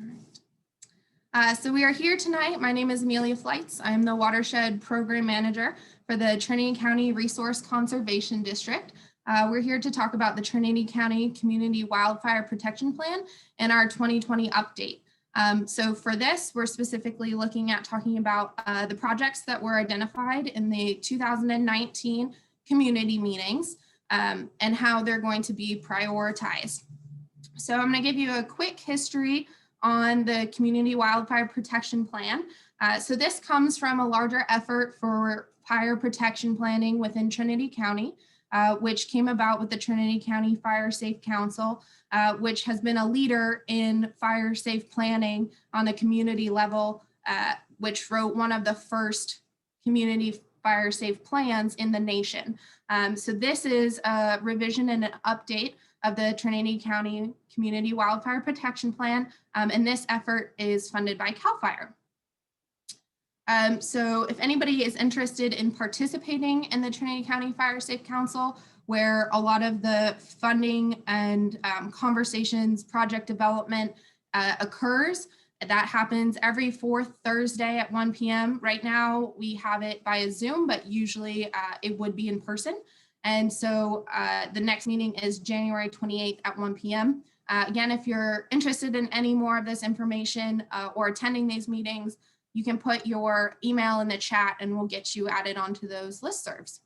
All right. So we are here tonight. My name is Amelia Flights. I am the Watershed Program Manager for the Trinity County Resource Conservation District. We're here to talk about the Trinity County Community Wildfire Protection Plan and our 2020 update. So for this, we're specifically looking at talking about the projects that were identified in the 2019 community meetings and how they're going to be prioritized. So I'm going to give you a quick history on the Community Wildfire Protection Plan. So this comes from a larger effort for fire protection planning within Trinity County, which came about with the Trinity County Fire Safe Council, which has been a leader in fire safe planning on a community level, which wrote one of the first community fire safe plans in the nation. So this is a revision and an update of the Trinity County Community Wildfire Protection Plan, and this effort is funded by CAL FIRE. So if anybody is interested in participating in the Trinity County Fire Safe Council, where a lot of the funding and conversations, project development occurs, that happens every fourth Thursday at 1 p.m. Right now, we have it via Zoom, but usually it would be in person. And so the next meeting is January 28th at 1 p.m. Again, if you're interested in any more of this information or attending these meetings, you can put your email in the chat and we'll get you added onto those listservs.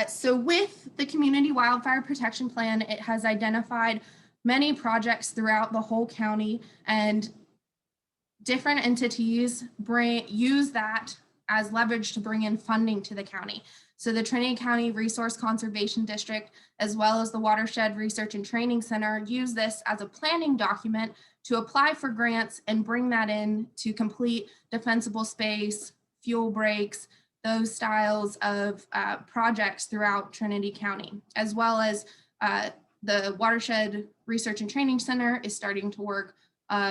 So with the Community Wildfire Protection Plan, it has identified many projects throughout the whole county, and different entities use that as leverage to bring in funding to the county. So the Trinity County Resource Conservation District, as well as the Watershed Research and Training Center, use this as a planning document to apply for grants and bring that in to complete defensible space, fuel breaks, those styles of projects throughout Trinity County, as well as the Watershed Research and Training Center is starting to work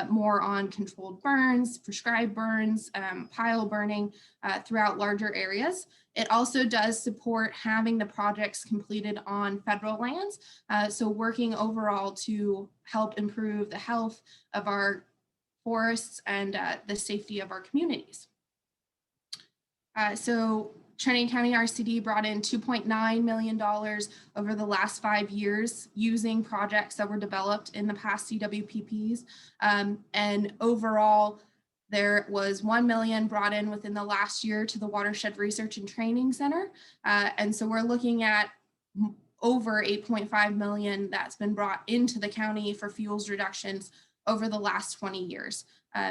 more on controlled burns, prescribed burns, pile burning throughout larger areas. It also does support having the projects completed on federal lands, so working overall to help improve the health of our forests and the safety of our communities. So Trinity County RCD brought in $2.9 million over the last 5 years using projects that were developed in the past CWPPs. And overall, there was $1 million brought in within the last year to the Watershed Research and Training Center. And so we're looking at over $8.5 million that's been brought into the county for fuels reductions over the last 20 years.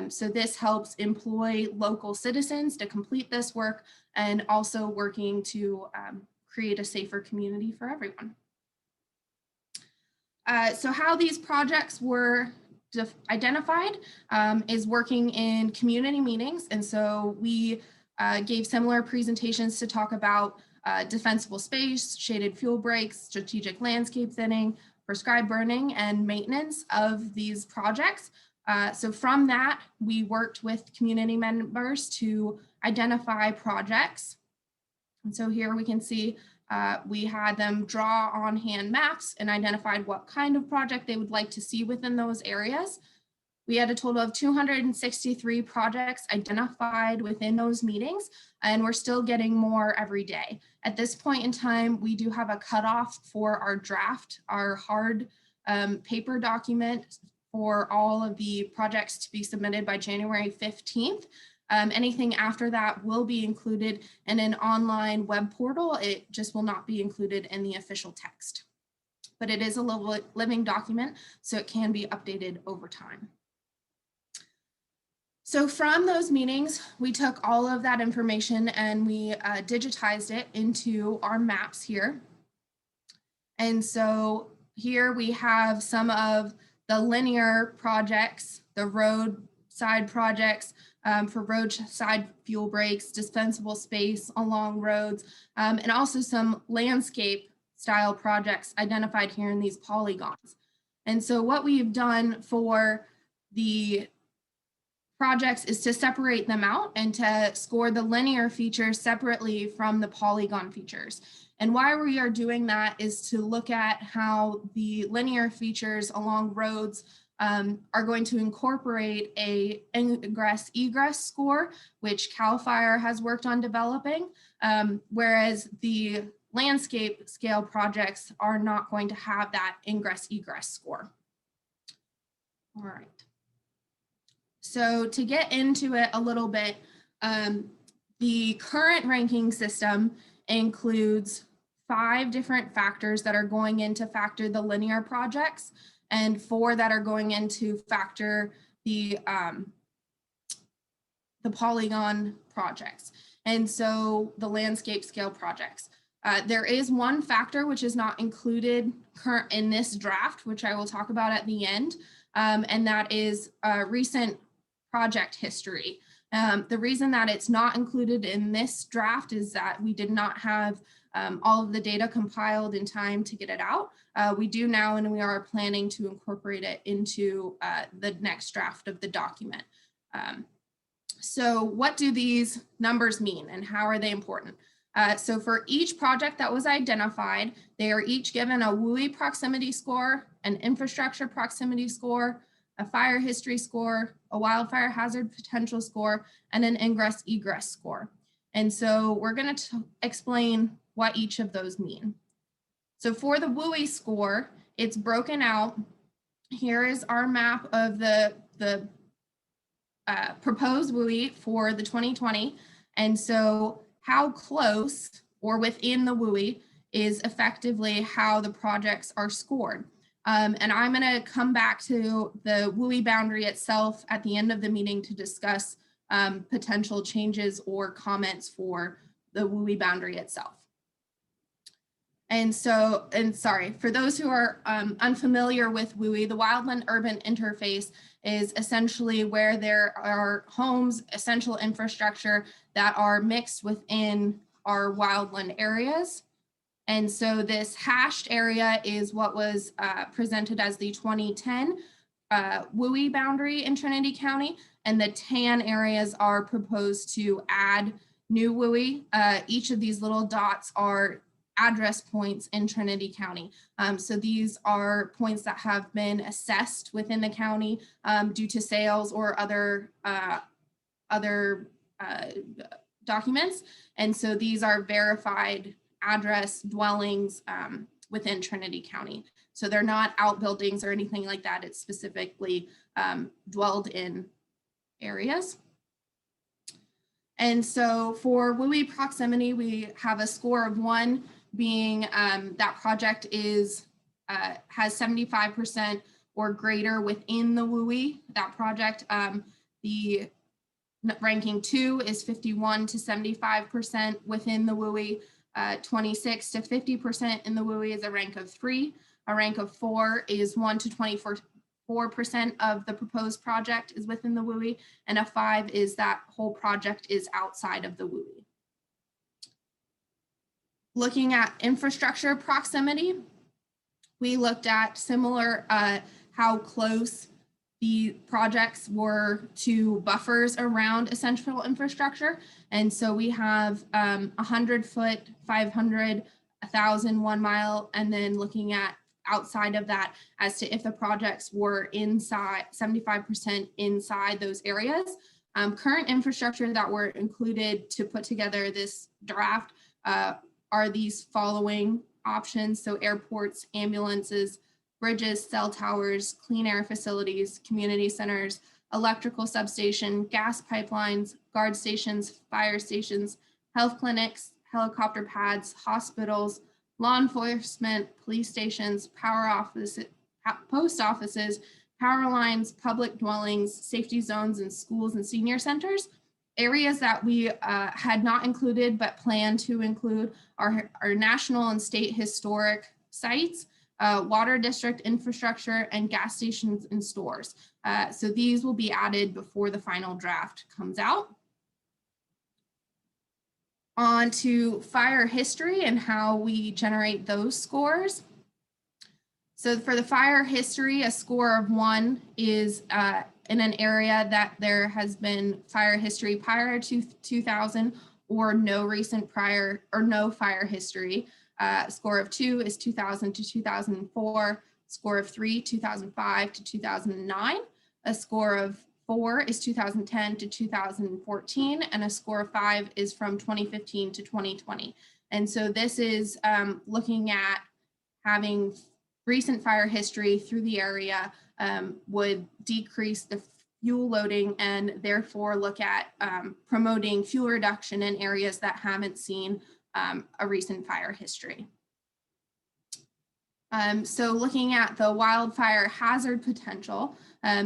So this helps employ local citizens to complete this work and also working to create a safer community for everyone. So how these projects were identified is working in community meetings. And so we gave similar presentations to talk about defensible space, shaded fuel breaks, strategic landscape thinning, prescribed burning, and maintenance of these projects. So from that, we worked with community members to identify projects. And so here we can see we had them draw on hand maps and identified what kind of project they would like to see within those areas. We had a total of 263 projects identified within those meetings, and we're still getting more every day. At this point in time, we do have a cutoff for our draft, our hard paper document for all of the projects to be submitted by January 15th. Anything after that will be included in an online web portal. It just will not be included in the official text. But it is a living document, so it can be updated over time. So from those meetings, we took all of that information and we digitized it into our maps here. And so here we have some of the linear projects, the roadside projects for roadside fuel breaks, dispensable space along roads, and also some landscape style projects identified here in these polygons. And so what we've done for the projects is to separate them out and to score the linear features separately from the polygon features. And why we are doing that is to look at how the linear features along roads are going to incorporate a ingress egress score, which CAL FIRE has worked on developing, whereas the landscape scale projects are not going to have that ingress egress score. All right. So to get into it a little bit, the current ranking system includes 5 different factors that are going into factor the linear projects and 4 that are going into factor the polygon projects. And so the landscape scale projects. There is one factor which is not included in this draft, which I will talk about at the end, and that is recent project history. The reason that it's not included in this draft is that we did not have all of the data compiled in time to get it out. We do now, and we are planning to incorporate it into the next draft of the document. So what do these numbers mean and how are they important? So for each project that was identified, they are each given a WUI proximity score, an infrastructure proximity score, a fire history score, a wildfire hazard potential score, and an ingress egress score. And so we're going to explain what each of those mean. So for the WUI score, it's broken out. Here is our map of the proposed WUI for the 2020. And so how close or within the WUI is effectively how the projects are scored. And I'm going to come back to the WUI boundary itself at the end of the meeting to discuss potential changes or comments for the WUI boundary itself. And so, sorry, for those who are unfamiliar with WUI, the wildland urban interface is essentially where there are homes, essential infrastructure that are mixed within our wildland areas. And so this hashed area is what was presented as the 2010 WUI boundary in Trinity County, and the tan areas are proposed to add new WUI. Each of these little dots are address points in Trinity County. So these are points that have been assessed within the county due to sales or other documents. And so these are verified address dwellings within Trinity County. So they're not outbuildings or anything like that. It's specifically dwelled in areas. And so for WUI proximity, we have a score of 1 being that project is has 75% or greater within the WUI. That project, the ranking 2 is 51 to 75% within the WUI. 26 to 50% in the WUI is a rank of 3. A rank of 4 is 1 to 24% of the proposed project is within the WUI, and a 5 is that whole project is outside of the WUI. Looking at infrastructure proximity, we looked at similar how close the projects were to buffers around essential infrastructure. And so we have 100 foot, 500, 1,000, 1 mile, and then looking at outside of that as to if the projects were inside 75% inside those areas. Current infrastructure that were included to put together this draft are these following options. So airports, ambulances, bridges, cell towers, clean air facilities, community centers, electrical substation, gas pipelines, guard stations, fire stations, health clinics, helicopter pads, hospitals, law enforcement, police stations, power offices, post offices, power lines, public dwellings, safety zones, and schools and senior centers. Areas that we had not included but plan to include are national and state historic sites, water district infrastructure, and gas stations and stores. So these will be added before the final draft comes out. On to fire history and how we generate those scores. So for the fire history, a score of 1 is in an area that there has been fire history prior to 2000 or no recent prior or no fire history. Score of 2 is 2000 to 2004. score of 3, 2005 to 2009. A score of 4 is 2010 to 2014, and a score of 5 is from 2015 to 2020. And so this is looking at having recent fire history through the area would decrease the fuel loading and therefore look at promoting fuel reduction in areas that haven't seen a recent fire history. So looking at the wildfire hazard potential.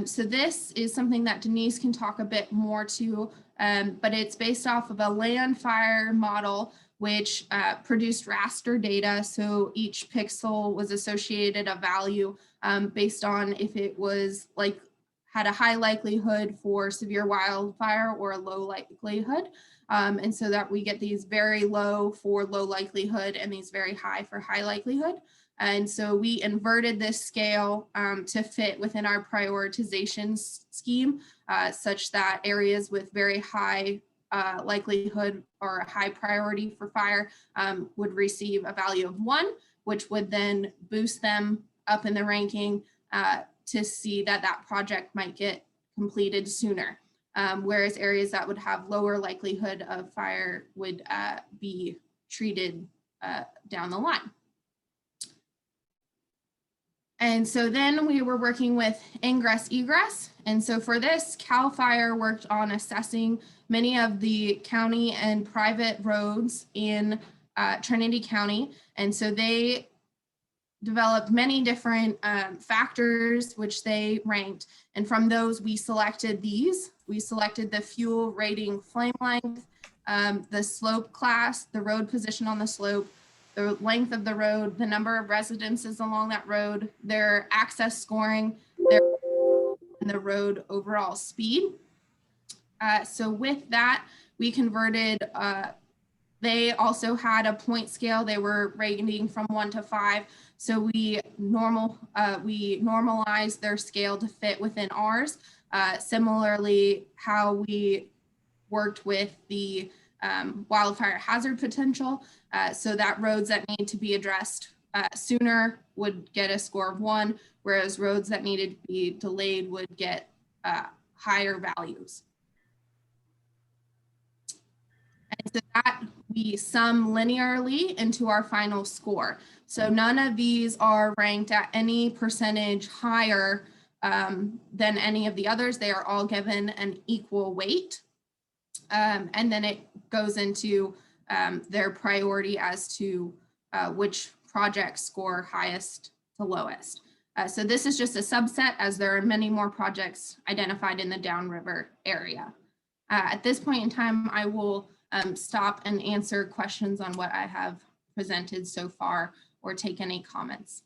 So this is something that Denise can talk a bit more to, but it's based off of a land fire model which produced raster data. So each pixel was associated a value based on if it was had a high likelihood for severe wildfire or a low likelihood. And so that we get these very low for low likelihood and these very high for high likelihood. And so we inverted this scale to fit within our prioritization scheme, such that areas with very high likelihood or a high priority for fire would receive a value of 1, which would then boost them up in the ranking to see that that project might get completed sooner. Whereas areas that would have lower likelihood of fire would be treated down the line. And so then we were working with ingress egress. And so for this, CAL FIRE worked on assessing many of the county and private roads in Trinity County. And so they developed many different factors which they ranked. And from those, we selected these. We selected the fuel rating flame length, the slope class, the road position on the slope, the length of the road, the number of residences along that road, their access scoring, and the road overall speed. So with that, we converted, they also had a point scale. They were rating from 1 to 5. So we normalized their scale to fit within ours. Similarly, how we worked with the wildfire hazard potential, so that roads that need to be addressed sooner would get a score of 1, whereas roads that needed to be delayed would get higher values. And so that we sum linearly into our final score. So none of these are ranked at any percentage higher than any of the others. They are all given an equal weight. And then it goes into their priority as to which projects score highest to lowest. So this is just a subset, as there are many more projects identified in the downriver area. At this point in time, I will stop and answer questions on what I have presented so far or take any comments.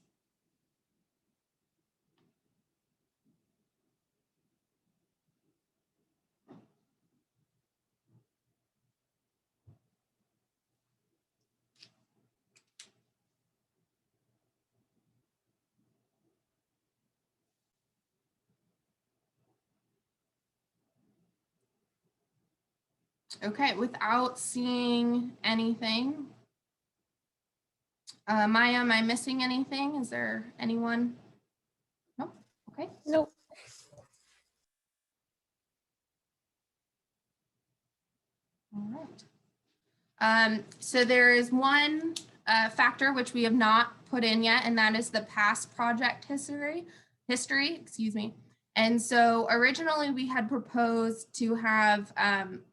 Okay, without seeing anything. Maya, am I missing anything? Is there anyone? Nope. Okay. Nope. All right. So there is one factor which we have not put in yet, and that is the past project history, excuse me. And so originally we had proposed to have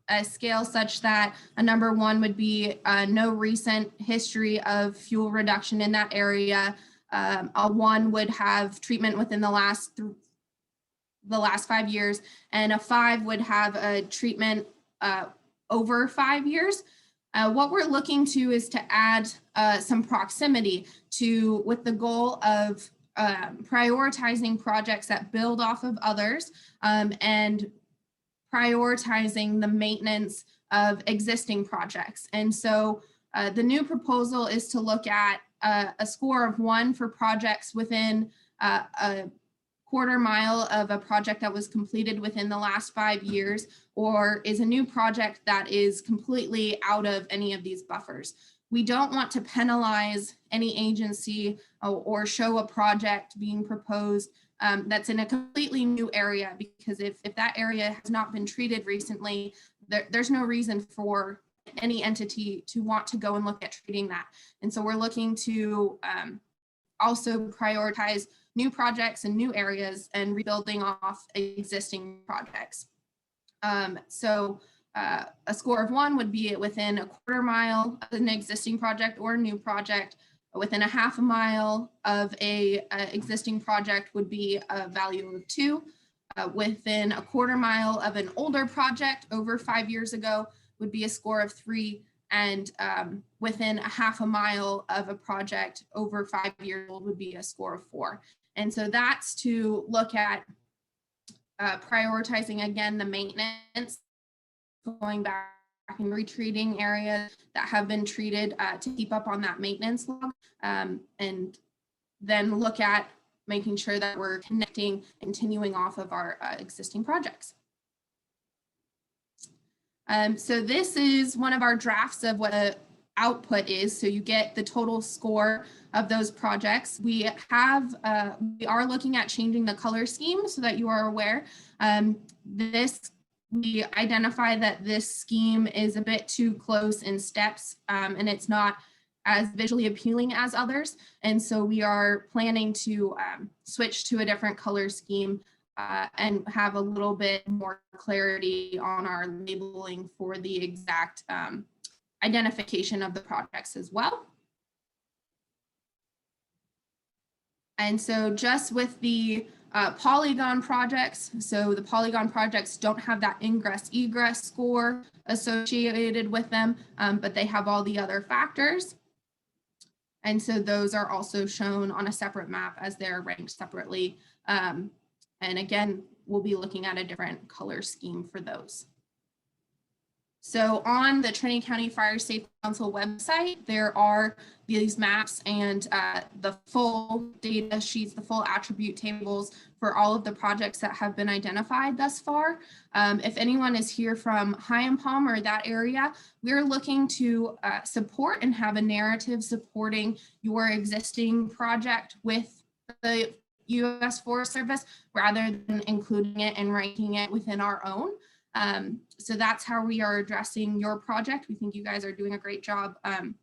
a scale such that a number 1 would be no recent history of fuel reduction in that area. A 1 would have treatment within the last 5 years, and a 5 would have a treatment over 5 years. What we're looking to is to add some proximity to, with the goal of prioritizing projects that build off of others and prioritizing the maintenance of existing projects. And so the new proposal is to look at a score of 1 for projects within a quarter mile of a project that was completed within the last 5 years, or is a new project that is completely out of any of these buffers. we don't want to penalize any agency or show a project being proposed that's in a completely new area, because if that area has not been treated recently, there's no reason for any entity to want to go and look at treating that. And so we're looking to also prioritize new projects and new areas and rebuilding off existing projects. A score of 1 would be within a quarter mile of an existing project or a new project. Within a half a mile of a existing project would be a value of 2. Within a quarter mile of an older project over 5 years ago would be a score of 3. And within a half a mile of a project over 5 years old would be a score of 4. And so that's to look at prioritizing, again, the maintenance, going back and retreating areas that have been treated to keep up on that maintenance log, and then look at making sure that we're continuing off of our existing projects. So this is one of our drafts of what an output is. So you get the total score of those projects. We are looking at changing the color scheme so that you are aware. We identify that this scheme is a bit too close in steps, and it's not as visually appealing as others. And so we are planning to switch to a different color scheme and have a little bit more clarity on our labeling for the exact identification of the projects as well. And so just with the polygon projects, so the polygon projects don't have that ingress egress score associated with them, but they have all the other factors. And so those are also shown on a separate map as they're ranked separately. And again, we'll be looking at a different color scheme for those. So on the Trinity County Fire Safety Council website, there are these maps and the full data sheets, the full attribute tables for all of the projects that have been identified thus far. If anyone is here from High Palm or that area, we're looking to support and have a narrative supporting your existing project with the U.S. Forest Service rather than including it and ranking it within our own. So that's how we are addressing your project. We think you guys are doing a great job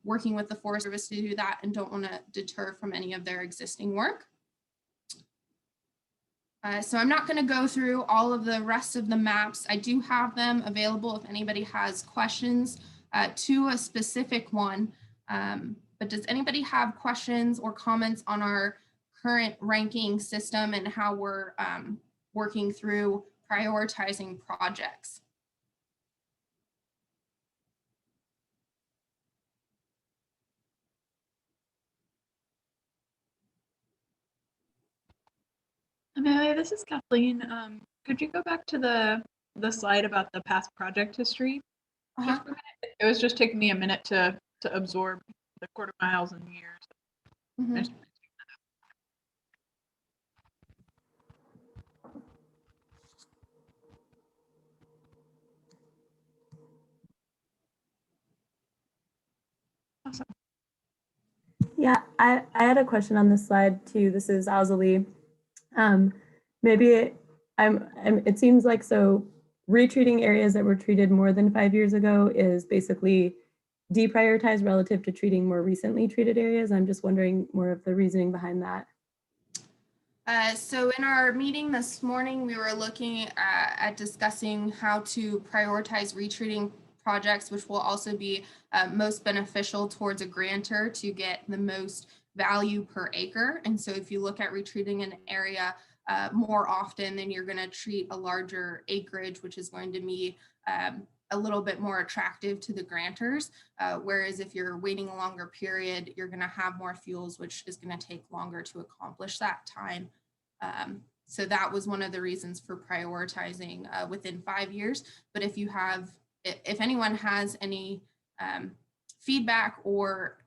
working with the Forest Service to do that and don't want to deter from any of their existing work. So I'm not going to go through all of the rest of the maps. I do have them available if anybody has questions to a specific one. But does anybody have questions or comments on our current ranking system and how we're working through prioritizing projects? Amelia, this is Kathleen. Could you go back to the slide about the past project history? Just for a minute? It was just taking me a minute to absorb the quarter miles and years. Mm-hmm. Awesome. Yeah, I had a question on this slide too. This is Azalee. Maybe it seems like so retreating areas that were treated more than 5 years ago is basically deprioritized relative to treating more recently treated areas. I'm just wondering more of the reasoning behind that. So in our meeting this morning, we were looking at discussing how to prioritize retreating projects, which will also be most beneficial towards a grantor to get the most value per acre. And so if you look at retreating an area more often, then you're going to treat a larger acreage, which is going to be a little bit more attractive to the grantors. Whereas if you're waiting a longer period, you're going to have more fuels, which is going to take longer to accomplish that time. So that was one of the reasons for prioritizing within 5 years. But if anyone has any feedback or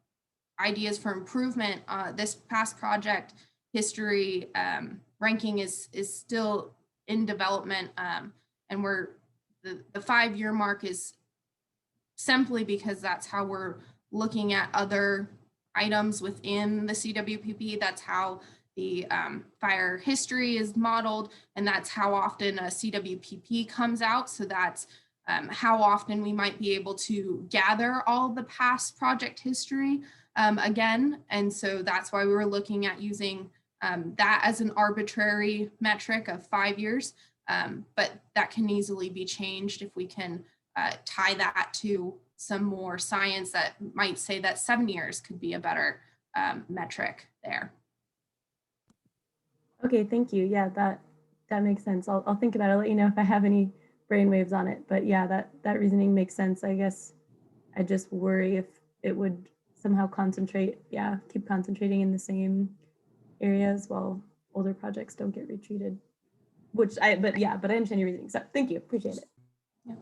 ideas for improvement, this past project history ranking is still in development, and the 5 year mark is simply because that's how we're looking at other items within the CWPP. That's how the fire history is modeled, and that's how often a CWPP comes out. So that's how often we might be able to gather all the past project history again. And so that's why we were looking at using that as an arbitrary metric of 5 years. But that can easily be changed if we can tie that to some more science that might say that 7 years could be a better metric there. Okay, thank you. Yeah, that makes sense. I'll think about it. I'll let you know if I have any brainwaves on it. But yeah, that reasoning makes sense. I guess I just worry if it would somehow concentrate, keep concentrating in the same areas while older projects don't get retreated. But I understand your reasoning. So thank you, appreciate it. Yeah.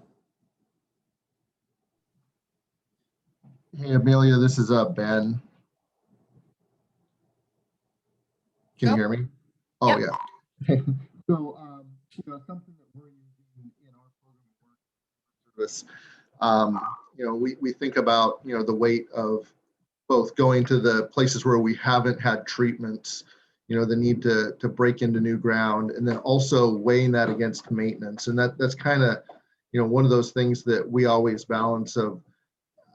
Hey, Amelia, this is Ben. Can you hear me? Oh, Yep. yeah. So, something that we're using in our program of work service, we think about, the weight of both going to the places where we haven't had treatments, the need to break into new ground, and then also weighing that against maintenance. And that's kind of, one of those things that we always balance of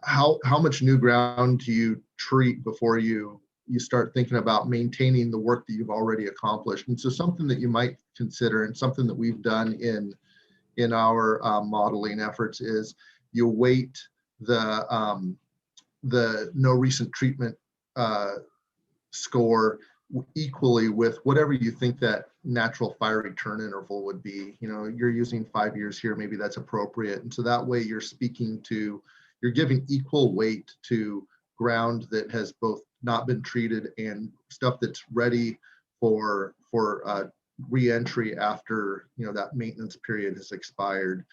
how much new ground do you treat before you start thinking about maintaining the work that you've already accomplished. And so something that you might consider, and something that we've done in our modeling efforts, is you weight the no recent treatment score equally with whatever you think that natural fire return interval would be. You're using 5 years here, maybe that's appropriate. And so that way you're giving equal weight to ground that has both not been treated and stuff that's ready for re-entry after that maintenance period has expired.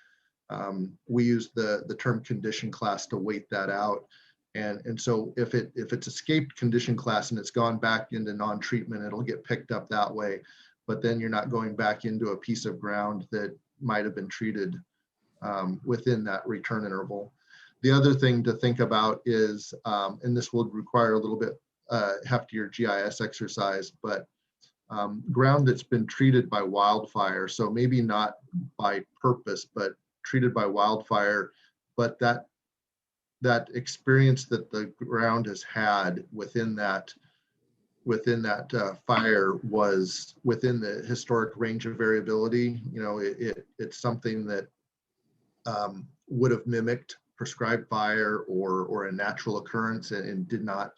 We use the term condition class to weight that out. And so if it's escaped condition class and it's gone back into non-treatment, it'll get picked up that way. But then you're not going back into a piece of ground that might have been treated within that return interval. The other thing to think about is, and this will require a little bit heftier GIS exercise, but ground that's been treated by wildfire, so maybe not by purpose, but treated by wildfire, but that experience that the ground has had within that fire was within the historic range of variability. It's something that would have mimicked prescribed fire or a natural occurrence and did not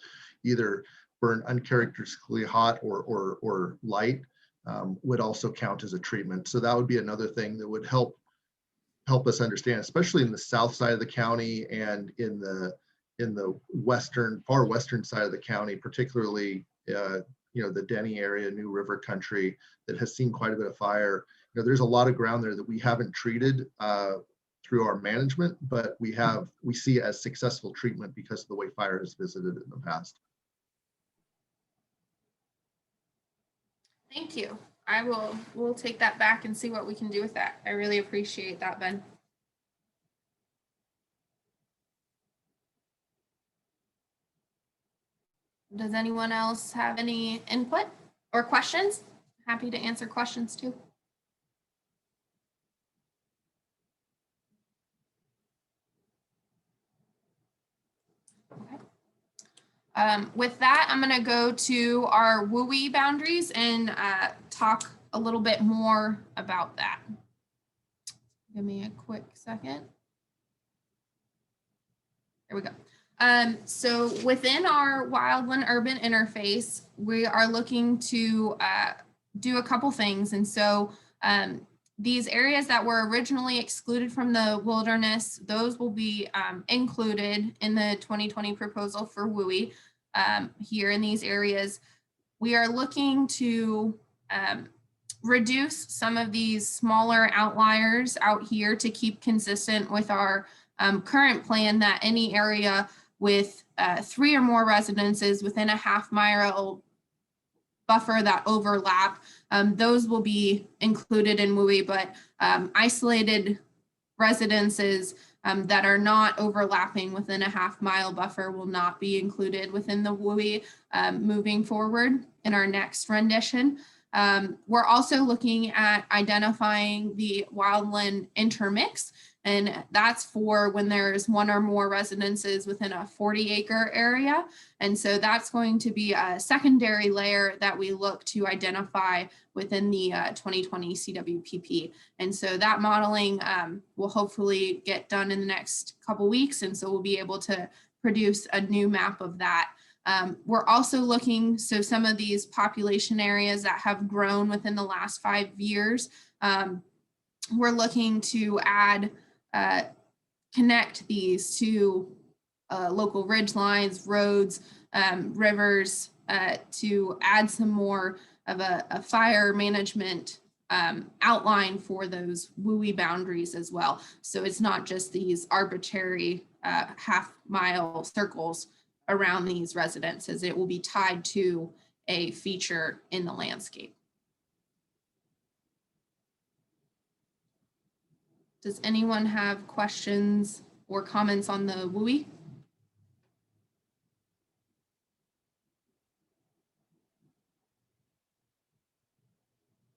either burn uncharacteristically hot or light, would also count as a treatment. So that would be another thing that would help us understand, especially in the south side of the county and in the far western side of the county, particularly the Denny area, New River country, that has seen quite a bit of fire. There's a lot of ground there that we haven't treated through our management, but we see as successful treatment because of the way fire has visited in the past. Thank you. We'll take that back and see what we can do with that. I really appreciate that, Ben. Does anyone else have any input or questions? Happy to answer questions too. Okay. With that, I'm going to go to our WUI boundaries and talk a little bit more about that. Give me a quick second. There we go. So within our wildland urban interface, we are looking to do a couple things. And so these areas that were originally excluded from the wilderness, those will be included in the 2020 proposal for WUI. Here in these areas, we are looking to reduce some of these smaller outliers out here to keep consistent with our current plan that any area with 3 or more residences within a half-mile buffer that overlap, those will be included in WUI, but isolated residences that are not overlapping within a half-mile buffer will not be included within the WUI moving forward in our next rendition. We're also looking at identifying the wildland intermix, and that's for when there's one or more residences within a 40-acre area. And so that's going to be a secondary layer that we look to identify within the 2020 CWPP. And so that modeling will hopefully get done in the next couple weeks. And so we'll be able to produce a new map of that. We're also looking, so some of these population areas that have grown within the last 5 years, we're looking to add, connect these to local ridge lines, roads, rivers, to add some more of a fire management outline for those WUI boundaries as well. So it's not just these arbitrary half-mile circles around these residences. It will be tied to a feature in the landscape. Does anyone have questions or comments on the WUI?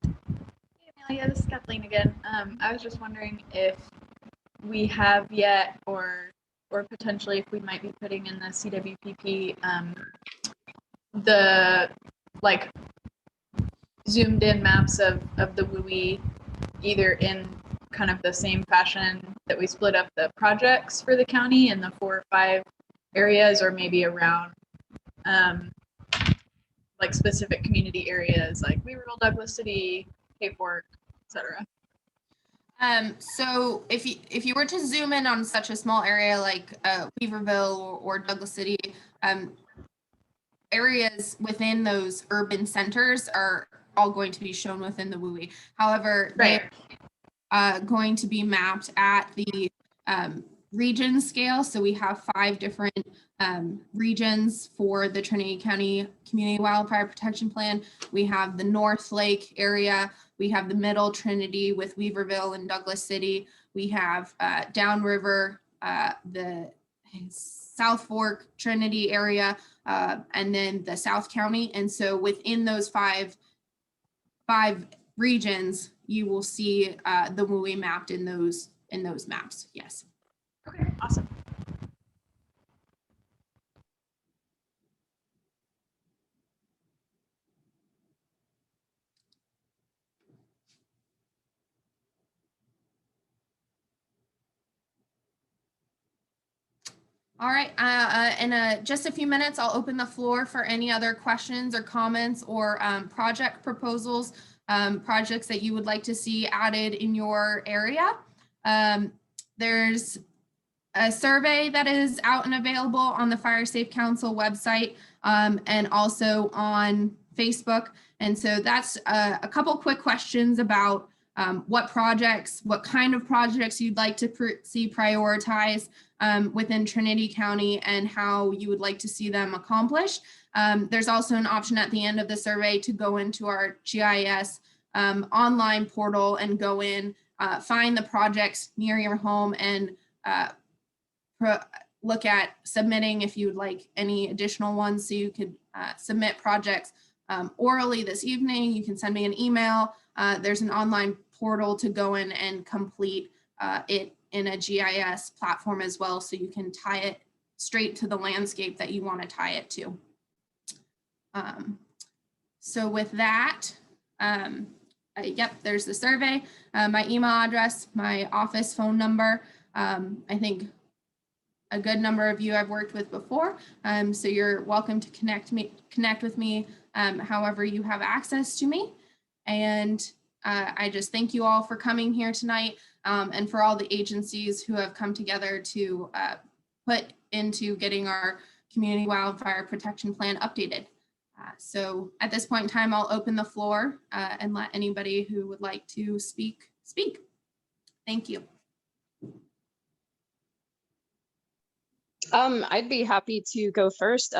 Hey, Amelia, this is Kathleen again. I was just wondering if we have yet, or potentially if we might be putting in the CWPP the like zoomed in maps of the WUI, either in kind of the same fashion that we split up the projects for the county in the 4 or 5 areas, or maybe around like specific community areas like Weaverville, Douglas City, Cape Fork, etc. So if you were to zoom in on such a small area like Weaverville or Douglas City, areas within those urban centers are all going to be shown within the WUI. However, Right. they're going to be mapped at the region scale. So we have 5 different regions for the Trinity County Community Wildfire Protection Plan. We have the North Lake area. We have the Middle Trinity with Weaverville and Douglas City. We have downriver, the South Fork Trinity area, and then the South County. And so within those five regions, you will see the WUI mapped in those maps. Yes. Okay, awesome. All right, in just a few minutes, I'll open the floor for any other questions or comments or project proposals, projects that you would like to see added in your area. There's a survey that is out and available on the Fire Safe Council website and also on Facebook. And so that's a couple quick questions about what kind of projects you'd like to see prioritized within Trinity County and how you would like to see them accomplished. There's also an option at the end of the survey to go into our GIS online portal and go in, find the projects near your home and look at submitting if you would like any additional ones. So you could submit projects orally this evening. You can send me an email. There's an online portal to go in and complete it in a GIS platform as well. So you can tie it straight to the landscape that you want to tie it to. So with that, yep, there's the survey, my email address, my office phone number. I think a good number of you I've worked with before. So you're welcome to connect with me however you have access to me. And I just thank you all for coming here tonight and for all the agencies who have come together to put into getting our community wildfire protection plan updated. So at this point in time, I'll open the floor and let anybody who would like to speak. Thank you. I'd be happy to go first.